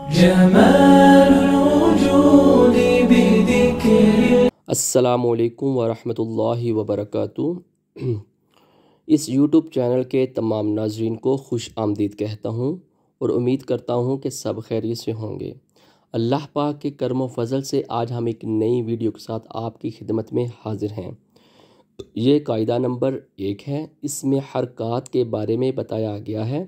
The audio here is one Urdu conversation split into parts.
جمال الوجود بذكر. السلام علیکم ورحمۃ اللہ وبرکاتہ۔ اس یوٹیوب چینل کے تمام ناظرین کو خوش آمدید کہتا ہوں اور امید کرتا ہوں کہ سب خیریت سے ہوں گے۔ اللہ پاک کے کرم و فضل سے آج ہم ایک نئی ویڈیو کے ساتھ آپ کی خدمت میں حاضر ہیں۔ یہ قاعدہ نمبر 1 ہے۔ اس میں حرکات کے بارے میں بتایا گیا ہے۔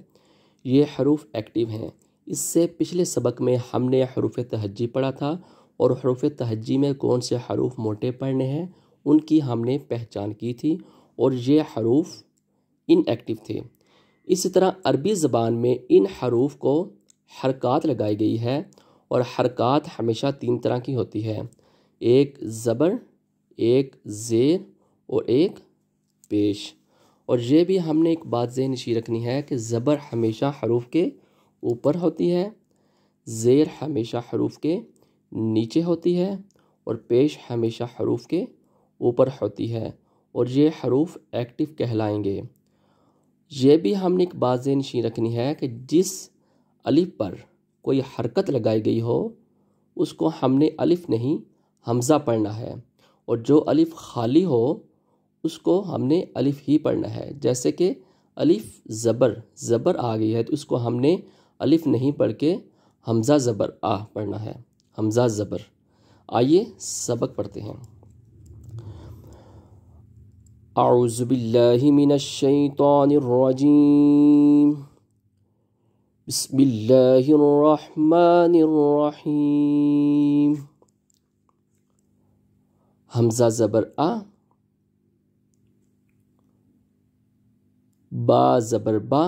یہ حروف ایکٹیو ہیں۔ اس سے پچھلے سبق میں ہم نے حروف تہجی پڑھا تھا اور حروف تہجی میں کون سے حروف موٹے پڑھنے ہیں ان کی ہم نے پہچان کی تھی اور یہ حروف ان ایکٹیو تھے۔ اسی طرح عربی زبان میں ان حروف کو حرکات لگائی گئی ہے اور حرکات ہمیشہ 3 طرح کی ہوتی ہے، ایک زبر، ایک زیر اور ایک پیش۔ اور یہ بھی ہم نے ایک بات ذہن نشین رکھنی ہے کہ زبر ہمیشہ حروف کے اوپر ہوتی ہے، زیر ہمیشہ حروف کے نیچے ہوتی ہے اور پیش ہمیشہ حروف کے اوپر ہوتی ہے، اور یہ حروف ایکٹیو کہلائیں گے۔ یہ بھی ہم نے ایک بات ذہن نشین رکھنی ہے کہ جس الف پر کوئی حرکت لگائی گئی ہو اس کو ہم نے الف نہیں حمزہ پڑھنا ہے، اور جو الف خالی ہو اس کو ہم نے الف ہی پڑھنا ہے۔ جیسے کہ الف زبر آ گئی ہے تو اس کو ہم نے الف نہیں پڑھ کے حمزہ زبر آ پڑھنا ہے، حمزہ زبر۔ آئیے سبق پڑھتے ہیں۔ اعوذ باللہ من الشیطان الرجیم، بسم اللہ الرحمن الرحیم۔ حمزہ زبر آ، با زبر با،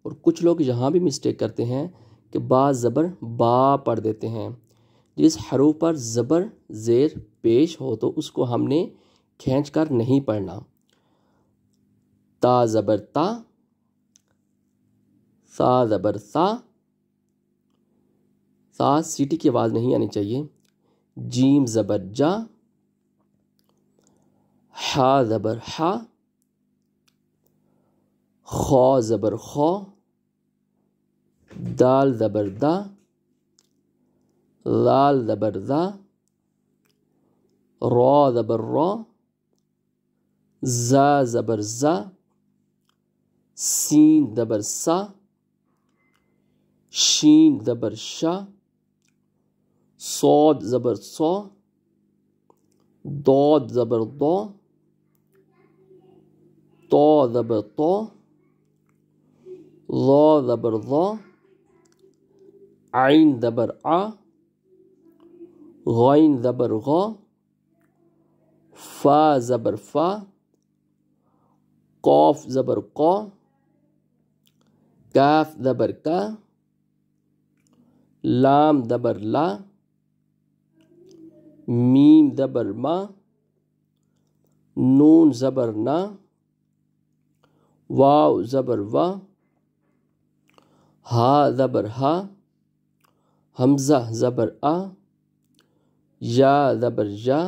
اور کچھ لوگ یہاں بھی مسٹیک کرتے ہیں کہ با زبر با پڑھ دیتے ہیں۔ جس حروف پر زبر زیر پیش ہو تو اس کو ہم نے کھینچ کر نہیں پڑھنا۔ تا زبر تا، سا زبر سا، سا سیٹی کی آواز نہیں آنی چاہیے۔ جیم زبر جا، ہا زبر ہا، خا زبر خا، دال زبر دا، لال زبر دا، را زبر را، زا زبر زا، سین زبر سا، شین زبر شا، صاد زبر صا، ضاد زبر ضا، طا زبر طا، ظا زبر ظا، عین زبر آ، غین زبر غا، فا زبر فا، قاف زبر قا، کاف زبر کا، لام زبر لا، میم زبر ما، نون زبر نا، واو زبر وا، ہا زبر ہا، حمزہ زبر آ، یا زبر یا،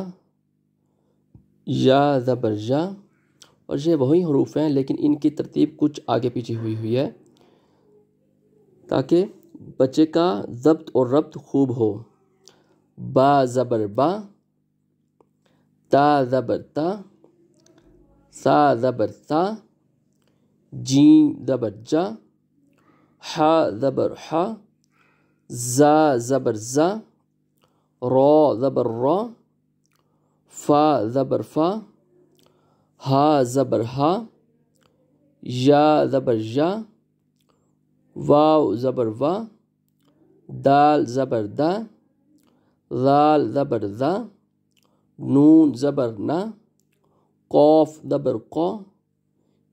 یا زبر یا۔ اور یہ وہی حروف ہیں لیکن ان کی ترتیب کچھ آگے پیچھے ہوئی ہے تاکہ بچے کا ضبط اور ربط خوب ہو۔ با زبر با، تا زبر تا، سا زبر سا، جیم زبر جا، ہا زبر ہا، زا زبر زا، را زبر را، فا زبر فا، ہا زبر ہا، یا زبر یا، واو زبر وا، دال زبر دا، ذال زبر ذا، نون زبر نا، قاف زبر قا،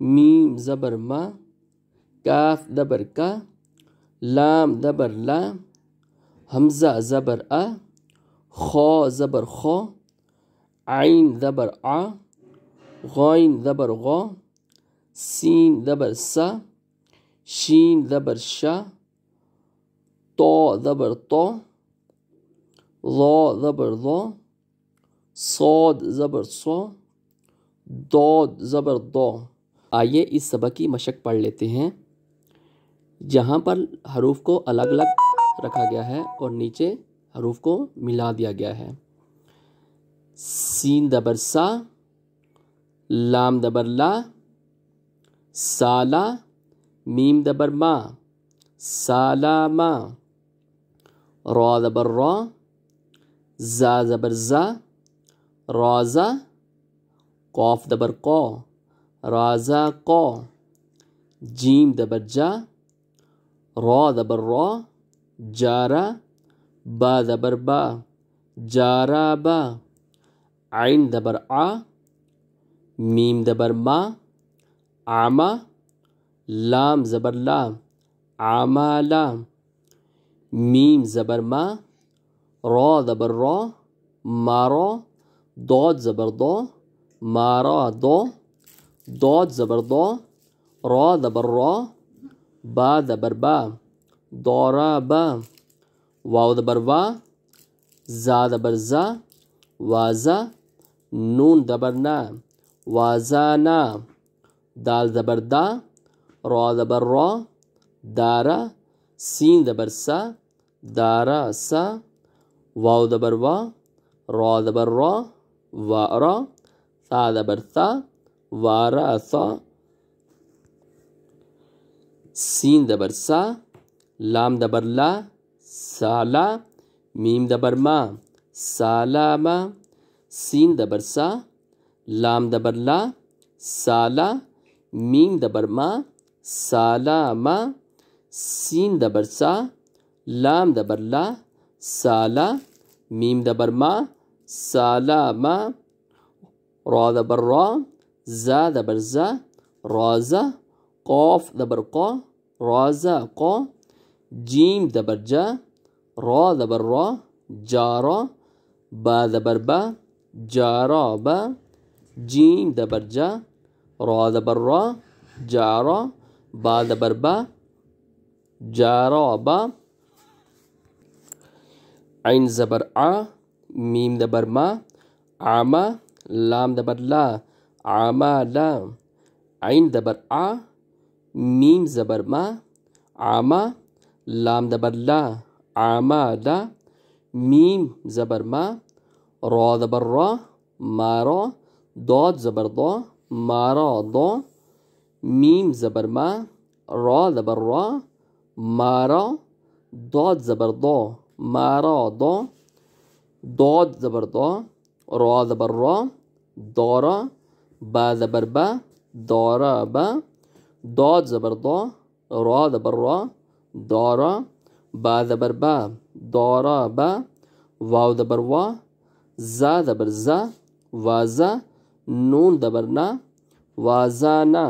میم زبر ما، کاف زبر کا، لام زبر لا، حمزہ زبر آ، خا زبر خا، عین زبر آ، غین زبر غا، سین زبر سا، شین زبر شا، طا زبر طا، ظا زبر ظا، صاد زبر صا، ضاد زبر ضا۔ آئیے اس سبق کی مشق پڑھ لیتے ہیں۔ جہاں پر حروف کو الگ الگ رکھا گیا ہے اور نیچے حروف کو ملا دیا گیا ہے۔ سین زبر سا، لام زبر لا، سالا، میم زبر ما، سالاما، را زبر را، زا زبر زا، رازا، قاف زبر قا، رازا قا، جیم زبر جا، را زبر را، جارا، با زبر با، جارا با، عین زبر آ، میم زبر ما، آما، لام زبر لا، آمالا، میم زبر ما، را زبر را، مارا، داد زبر دو، مارا دو، داد زبر دو، را زبر را، با زبر با، دورا با، واو زبر وا، زا زبر زا، وازا، نون زبر نا، وازانا، دال زبر دا، را زبر را، دارا، سین زبر سا، دارا سا، واو زبر وا، را زبر را، وارا، ثا زبر ثا، وارا ثا، سین زبر سا، لام زبر لا، سالا، میم زبر ما، سالاما، سین زبر سا، لام زبر لا، سالا، میم زبر ما، سالاما، سین زبر سا، لام زبر لا، سالا، میم زبر ما، سالاما، را زبر را، زا زبر زا، رازا، قاف زبر قا، رازا قا، جیم زبر جا، را زبر را، جارا، با زبر با، جارا با، جیم زبر جا، را زبر را، جارا، با زبر با، جارا با، عین زبر آ، میم زبر ما، آما، لام زبر لا، آمالا، عین زبر آ، میم زبر ما، آما، لام زبر لا، آمالا، میم زبر ما، را زبر را، مارا، داد زبر دو، مارا دو، میم زبر ما، را زبر را، مارا، داد زبر دو، مارا دو، داد زبر دو، را زبر را، دورا، با زبر با، دورا با، داد زبر دو، را زبر را، دورا، با زبر با، دورا با، واو زبر وا، زا زبر زا، وازا، نون زبر نا، وازانا.